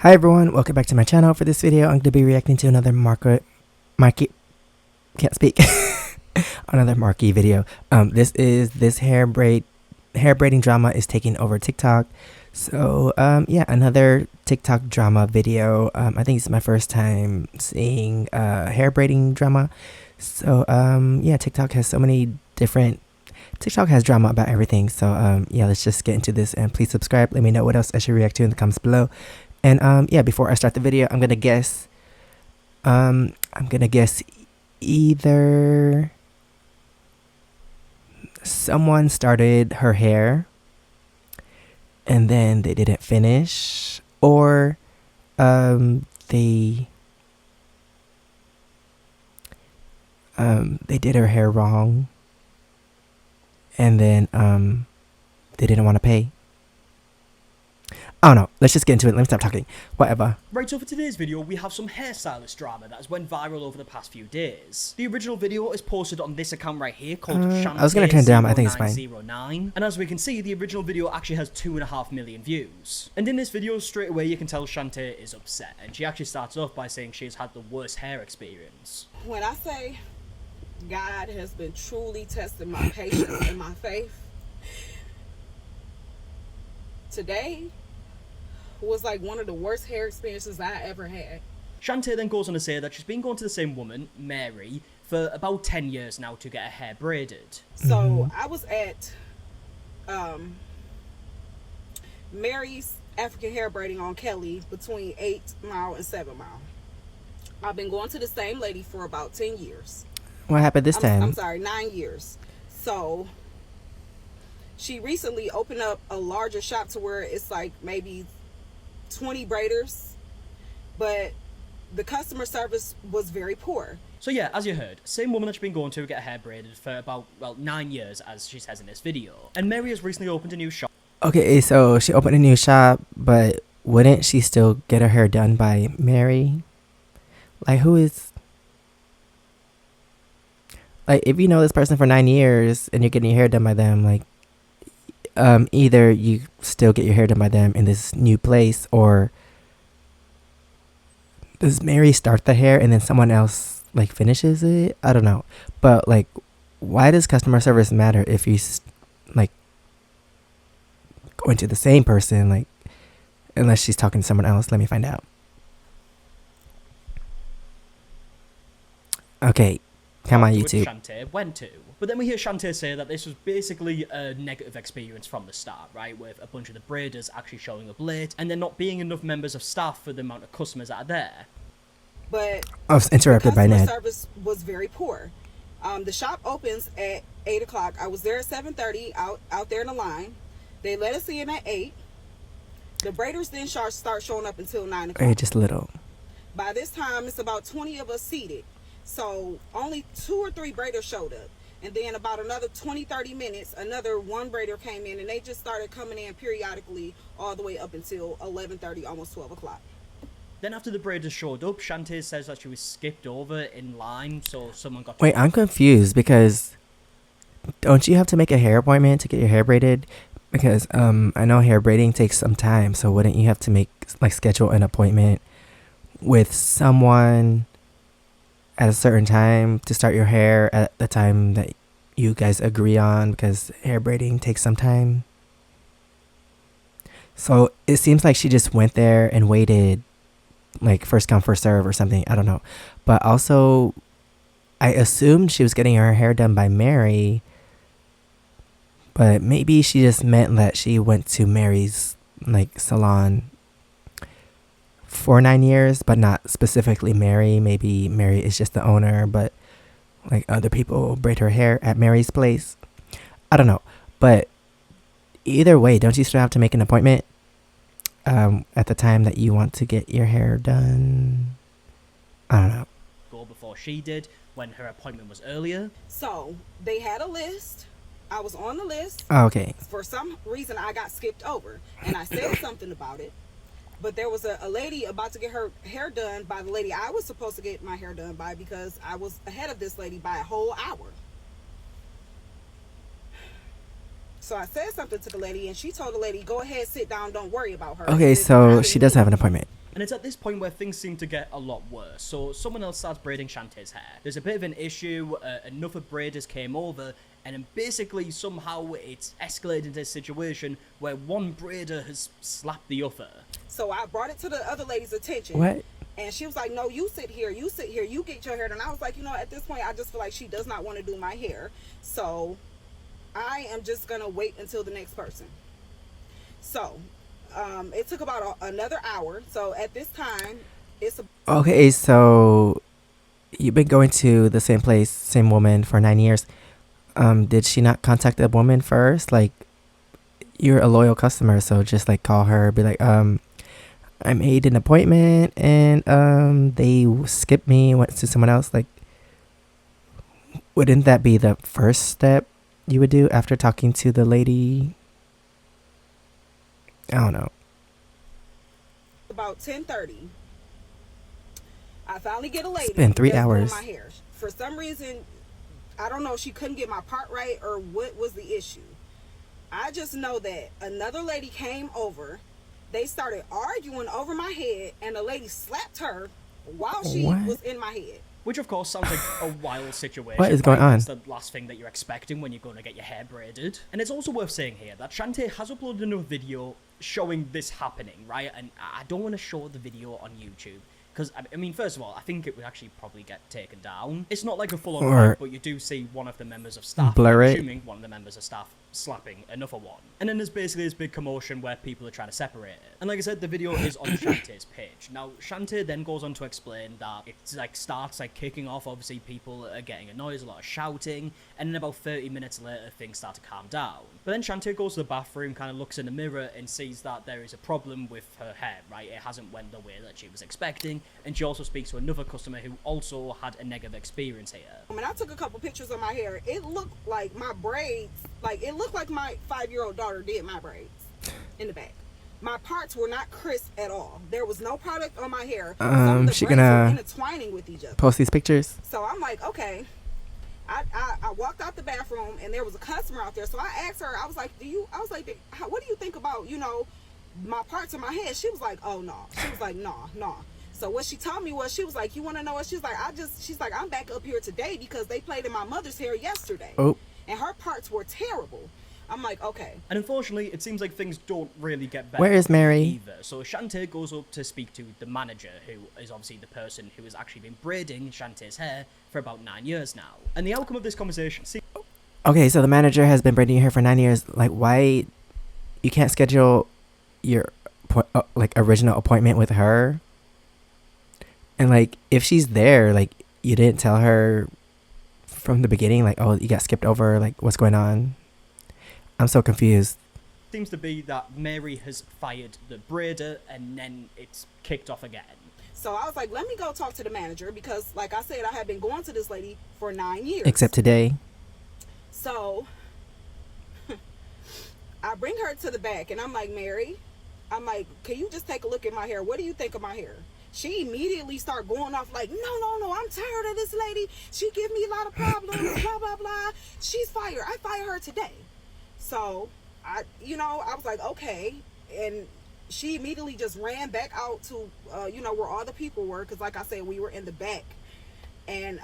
Hi everyone, welcome back to my channel. For this video, I'm going to be reacting to another can't speak, another marquee video. This hair braiding drama is taking over TikTok. So yeah, another TikTok drama video. I think it's my first time seeing hair braiding drama. So yeah, TikTok has drama about everything. So yeah, let's just get into this, and please subscribe. Let me know what else I should react to in the comments below. And yeah, before I start the video, I'm gonna guess either someone started her hair and then they didn't finish, or they did her hair wrong and then they didn't want to pay. I don't know. Let's just get into it. Let me stop talking. Whatever. Right, so for today's video, we have some hairstylist drama that has went viral over the past few days. The original video is posted on this account right here called Shantae I was going to turn down. I think it's fine. 0909. And as we can see, the original video actually has 2.5 million views. And in this video, straight away, you can tell Shantae is upset. And she actually starts off by saying she has had the worst hair experience. When I say God has been truly testing my patience and my faith, today was like one of the worst hair experiences I ever had. Shantae then goes on to say that she's been going to the same woman, Mary, for about 10 years now to get her hair braided. So I was at Mary's African hair braiding on Kelly between 8 Mile and 7 Mile. I've been going to the same lady for about 10 years. What happened this time? I'm sorry, 9 years. So she recently opened up a larger shop to where it's like maybe 20 braiders, but the customer service was very poor. So yeah, as you heard, same woman that she's been going to get her hair braided for about, well, 9 years, as she says in this video. And Mary has recently opened a new shop. Okay, so she opened a new shop, but wouldn't she still get her hair done by Mary? Like, who is... Like, if you know this person for 9 years and you're getting your hair done by them, like, either you still get your hair done by them in this new place, or does Mary start the hair and then someone else like finishes it? I don't know, but like, why does customer service matter if you like going to the same person, like, unless she's talking to someone else? Let me find out. Okay, come on YouTube. Shantae went to. But then we hear Shantae say that this was basically a negative experience from the start, right? With a bunch of the braiders actually showing up late and there not being enough members of staff for the amount of customers that are there. But I was interrupted by Ned. Customer service was very poor. The shop opens at 8 o'clock. I was there at 7:30 out there in the line. They let us in at 8. The braiders then start showing up until 9 o'clock. Okay, just a little. By this time, it's about 20 of us seated. So only 2 or 3 braiders showed up. And then about another 20-30 minutes, another one braider came in, and they just started coming in periodically all the way up until 11:30, almost 12 o'clock. Then after the braiders showed up, Shantae says that she was skipped over in line, so someone got... Wait, I'm confused because don't you have to make a hair appointment to get your hair braided? Because I know hair braiding takes some time, so wouldn't you have to schedule an appointment with someone at a certain time to start your hair at the time that you guys agree on, because hair braiding takes some time? So it seems like she just went there and waited, like first come first serve or something. I don't know. But also, I assumed she was getting her hair done by Mary, but maybe she just meant that she went to Mary's like salon for 9 years, but not specifically Mary. Maybe Mary is just the owner, but like other people braid her hair at Mary's place. I don't know, but either way, don't you still have to make an appointment at the time that you want to get your hair done? I don't know. Go before she did, when her appointment was earlier. So they had a list. I was on the list. Oh, okay. For some reason, I got skipped over, and I said something about it. But there was a lady about to get her hair done by the lady I was supposed to get my hair done by, because I was ahead of this lady by a whole hour. So I said something to the lady, and she told the lady, go ahead, sit down, don't worry about her. Okay, so she does have an appointment. And it's at this point where things seem to get a lot worse. So someone else starts braiding Shantae's hair. There's a bit of an issue, enough of braiders came over, and then basically somehow it's escalated into a situation where one braider has slapped the other. So I brought it to the other lady's attention. What? And she was like, no, you sit here, you get your hair done. And I was like, at this point, I just feel like she does not want to do my hair. So I am just going to wait until the next person. So it took about another hour. So at this time, Okay, so you've been going to the same place, same woman for 9 years. Did she not contact the woman first? Like, you're a loyal customer, so just like call her, be like, I made an appointment and they skipped me, went to someone else. Like, wouldn't that be the first step you would do after talking to the lady? I don't know. About 10:30. I finally get a lady. It's been 3 that's doing hours. my hair. For some reason, I don't know if she couldn't get my part right or what was the issue. I just know that another lady came over. They started arguing over my head, and the lady slapped her while she was in my head. Which, of course, sounds like a wild situation. What is going on? It's the last thing that you're expecting when you're going to get your hair braided. And it's also worth saying here that Shantae has uploaded another video showing this happening, right? And I don't want to show the video on YouTube. Because, I mean, first of all, I think it would actually probably get taken down. It's not like a full-on fight, but you do see one of the members of staff, blur it. assuming one of the members of staff, slapping another one. And then there's basically this big commotion where people are trying to separate it. And like I said, the video is on Shantae's page. Now, Shantae then goes on to explain that it's like starts like kicking off. Obviously, people are getting annoyed, a lot of shouting. And then about 30 minutes later, things start to calm down. But then Shantae goes to the bathroom, kind of looks in the mirror and sees that there is a problem with her hair, right? It hasn't went the way that she was expecting. And she also speaks to another customer who also had a negative experience here. I mean, I took a couple pictures of my hair. It looked like my braids, like it looked like my 5-year-old daughter did my braids in the back. My parts were not crisp at all. There was no product on my hair. Some of the She braids gonna were intertwining with each other. post these pictures? So I'm like, okay. I walked out the bathroom and there was a customer out there. So I asked her, I was like, what do you think about, my parts of my head? She was like, oh no. She was like, no. So what she told me was, she was like, you want to know what? She's like, I'm back up here today because they played in my mother's hair yesterday. Oh. And her parts were terrible. I'm like, okay. And unfortunately, it seems like things don't really get better. Where is Mary? Either. So Shantae goes up to speak to the manager, who is obviously the person who has actually been braiding Shantae's hair for about 9 years now. And the outcome of this conversation... Okay, so the manager has been braiding your hair for 9 years. Like, why you can't schedule your original appointment with her? And like, if she's there, like, you didn't tell her from the beginning, like, oh, you got skipped over, like, what's going on? I'm so confused. Seems to be that Mary has fired the braider and then it's kicked off again. So I was like, let me go talk to the manager because, like I said, I had been going to this lady for 9 years. Except today. So I bring her to the back and I'm like, Mary, I'm like, can you just take a look at my hair? What do you think of my hair? She immediately started going off like, no, I'm tired of this lady. She give me a lot of problems, blah, blah, blah. She's fired. I fire her today. So I was like, okay. And she immediately just ran back out to, where all the people were. Cause like I said, we were in the back. And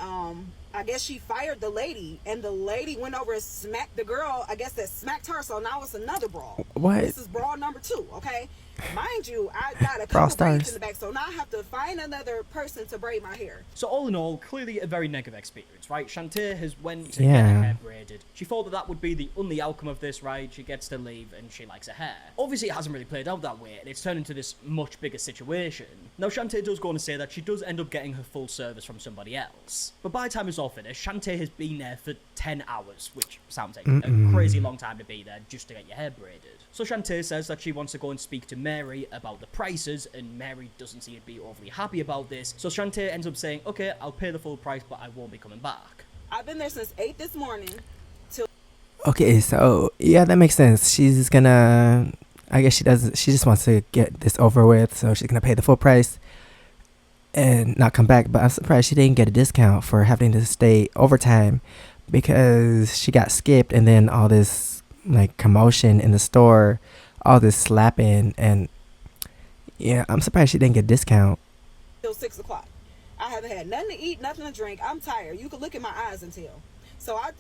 I guess she fired the lady, and the lady went over and smacked the girl, I guess that smacked her, so now it's another brawl. What? This is brawl number 2, okay? Mind you, I got a Brawl couple braids stars. in the back, so now I have to find another person to braid my hair. So all in all, clearly a very negative experience, right? Shantae has went to Yeah. get her hair braided. She thought that would be the only outcome of this, right? She gets to leave and she likes her hair. Obviously, it hasn't really played out that way, and it's turned into this much bigger situation. Now, Shantae does go on to say that she does end up getting her full service from somebody else. But by the time it's all finished, Shantae has been there for 10 hours, which sounds like a crazy long time to be there just to get your hair braided. So Shantae says that she wants to go and speak to Mary about the prices, and Mary doesn't seem to be overly happy about this. So Shantae ends up saying, okay, I'll pay the full price, but I won't be coming back. I've been there since 8 this morning till... Okay, so yeah, that makes sense. She's gonna, I guess she just wants to get this over with, so she's gonna pay the full price and not come back. But I'm surprised she didn't get a discount for having to stay overtime because she got skipped, and then all this like commotion in the store, all this slapping, and Yeah, I'm surprised she didn't get a discount. till 6 o'clock. I haven't had nothing to eat, nothing to drink. I'm tired. You can look in my eyes and tell. So I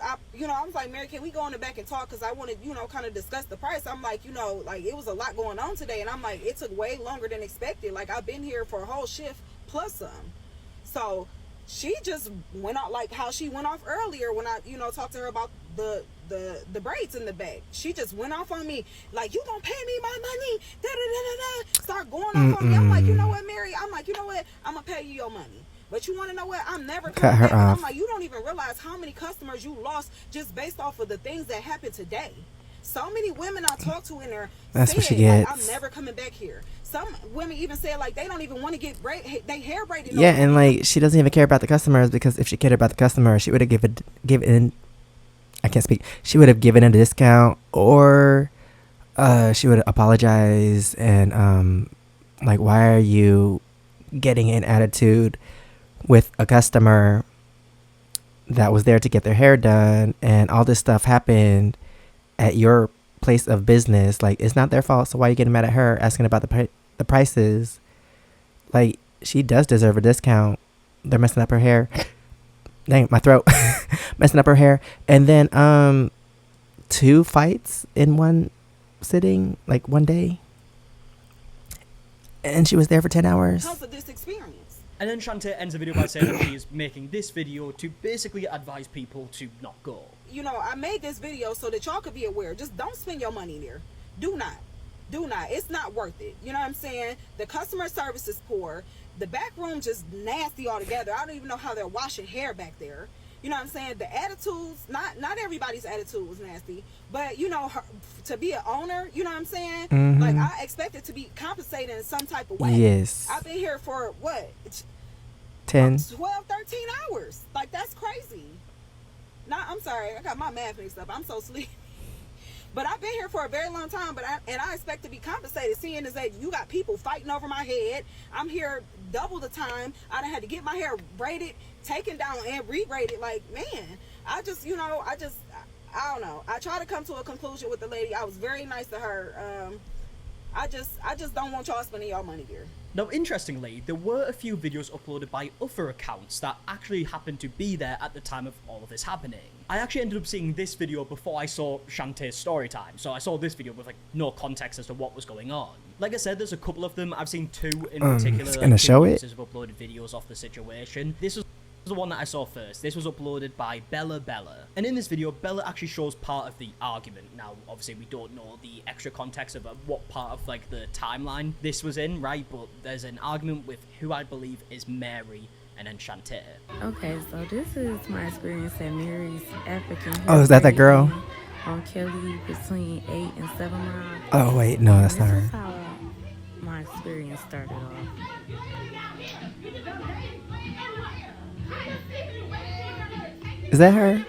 was like, Mary, can we go in the back and talk? Because I wanted, kind of discuss the price. I'm like, like it was a lot going on today, and I'm like, it took way longer than expected. Like I've been here for a whole shift plus some. So she just went out like how she went off earlier when I, talked to her about the braids in the back. She just went off on me like, you gonna pay me my money, da da da da da. Start going off on me. I'm like, you know what, Mary? I'm like, you know what? I'm gonna pay you your money. But you want to know what? I'm never Cut coming her back. And I'm off. like, you don't even realize how many customers you lost just based off of the things that happened today. So many women I talked to in there That's said, what she like, gets. I'm never coming back here. Some women even said, like, they don't even want to get their hair braided. Yeah, and like she doesn't even care about the customers, because if she cared about the customer, she would have given I can't speak. She would have given a discount, or she would apologize and like, why are you getting an attitude with a customer that was there to get their hair done, and all this stuff happened at your place of business? Like, it's not their fault, so why are you getting mad at her asking about the prices? Like, she does deserve a discount. They're messing up her hair. Dang, my throat. Messing up her hair. And then 2 fights in one sitting, like one day, and she was there for 10 hours. Because of this experience. And then Shantae ends the video by saying that she is making this video to basically advise people to not go. I made this video so that y'all could be aware. Just don't spend your money there. Do not. It's not worth it. You know what I'm saying? The customer service is poor. The back room just nasty altogether. I don't even know how they're washing hair back there. You know what I'm saying? The attitudes, not everybody's attitude was nasty, but to be an owner, you know what I'm saying? Mm-hmm. Like, I expected to be compensated in some type of way. Yes. I've been here for what? 10. 12, 13 hours. Like, that's crazy. I'm sorry, I got my math mixed up. I'm so sleepy. But I've been here for a very long time, and I expect to be compensated, seeing as that you got people fighting over my head. I'm here double the time. I done had to get my hair braided, taken down, and re-braided. Like, man, I don't know. I try to come to a conclusion with the lady. I was very nice to her. I just don't want y'all spending y'all money here. Now, interestingly, there were a few videos uploaded by other accounts that actually happened to be there at the time of all of this happening. I actually ended up seeing this video before I saw Shantae's story time, so I saw this video with, like, no context as to what was going on. Like I said, there's a couple of them. I've seen 2 in particular. Gonna show it. Have uploaded videos of the situation. This was the one that I saw first. This was uploaded by Bella. And in this video, Bella actually shows part of the argument. Now, obviously, we don't know the extra context of what part of, like, the timeline this was in, right? But there's an argument with who I believe is Mary and then Shantae. Okay, so this is my experience at Mary's African hair Oh, is that girl? braiding on Kelly between 8 and 7 miles. Oh, wait, no, that's not This her. is how my experience started off. Is that her?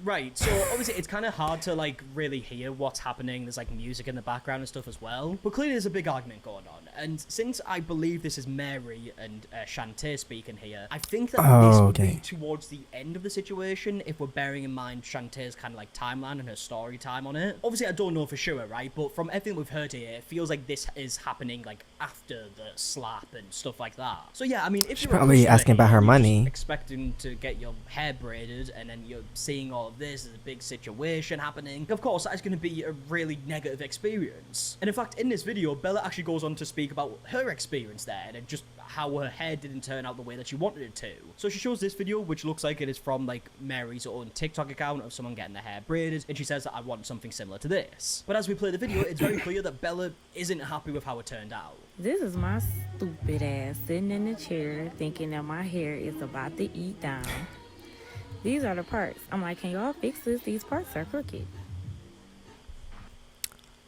Right, so obviously it's kind of hard to, like, really hear what's happening. There's, like, music in the background and stuff as well. But clearly there's a big argument going on. And since I believe this is Mary and Shantae speaking here, I think that this would be towards the end of the situation if we're bearing in mind Shantae's kind of, like, timeline and her story time on it. Obviously, I don't know for sure, right? But from everything we've heard here, it feels like this is happening, like, after the slap and stuff like that. So yeah, I mean, if She's you're a probably customer asking about here, her you're money. just expecting to get your hair braided, and then you're seeing all of this as a big situation happening, of course that is going to be a really negative experience. And in fact, in this video, Bella actually goes on to speak about her experience there and just how her hair didn't turn out the way that she wanted it to. So she shows this video, which looks like it is from, like, Mary's own TikTok account of someone getting their hair braided, and she says that I want something similar to this. But as we play the video, it's very clear that Bella isn't happy with how it turned out. This is my stupid ass sitting in the chair thinking that my hair is about to eat down. These are the parts. I'm like, can y'all fix this? These parts are crooked.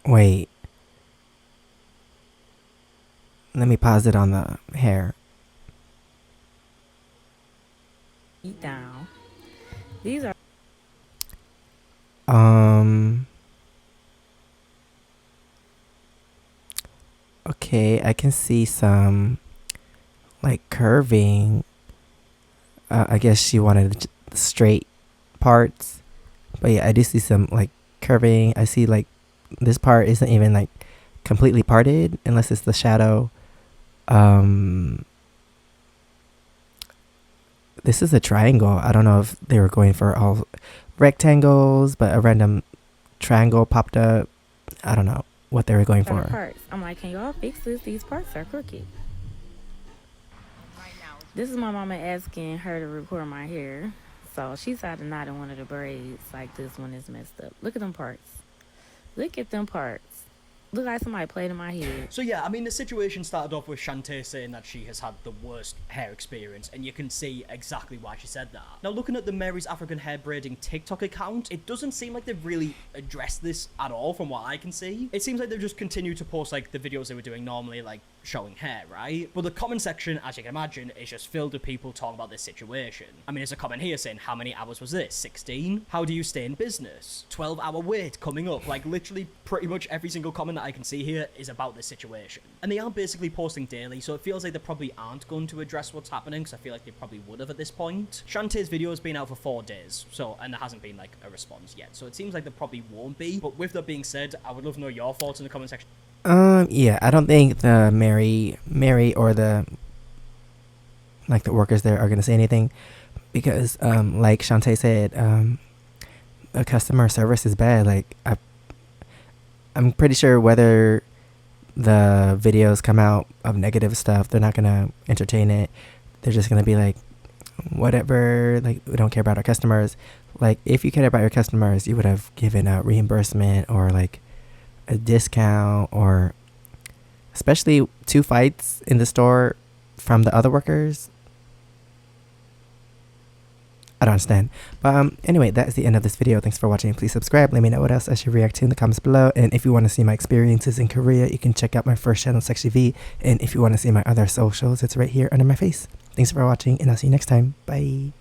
Wait. Let me pause it on the hair. Eat down. These are Okay, I can see some, like, curving. I guess she wanted straight parts, but yeah, I do see some, like, curving. I see like this part isn't even like completely parted unless it's the shadow. This is a triangle. I don't know if they were going for all rectangles, but a random triangle popped up. I don't know what they were going for. Parts. I'm like, can y'all fix this? These parts are crooked. This is my mama asking her to record my hair. So she decided to knot in one of the braids like this one is messed up. Look at them parts. Look at them parts. Look like somebody played in my head. So yeah, I mean, the situation started off with Shantae saying that she has had the worst hair experience, and you can see exactly why she said that. Now, looking at the Mary's African Hair Braiding TikTok account, it doesn't seem like they've really addressed this at all from what I can see. It seems like they've just continued to post like the videos they were doing normally, like showing hair, right? But the comment section, as you can imagine, is just filled with people talking about this situation. I mean, there's a comment here saying, how many hours was this? 16? How do you stay in business? 12-hour wait coming up. Like, literally pretty much every single comment that I can see here is about this situation. And they are basically posting daily, so it feels like they probably aren't going to address what's happening, because I feel like they probably would have at this point. Shantae's video has been out for 4 days, and there hasn't been, like, a response yet. So it seems like there probably won't be. But with that being said, I would love to know your thoughts in the comment section. Yeah, I don't think the Mary or the workers there are gonna say anything, because like Shantae said, the customer service is bad. Like I'm pretty sure whether the videos come out of negative stuff, they're not gonna entertain it. They're just gonna be like, whatever, like, we don't care about our customers. Like, if you cared about your customers, you would have given a reimbursement or like a discount, or especially 2 fights in the store from the other workers. I don't understand. But anyway, that's the end of this video. Thanks for watching. Please subscribe. Let me know what else I should react to in the comments below. And if you want to see my experiences in Korea, you can check out my first channel, SEKSHI V. And if you want to see my other socials, it's right here under my face. Thanks for watching, and I'll see you next time. Bye.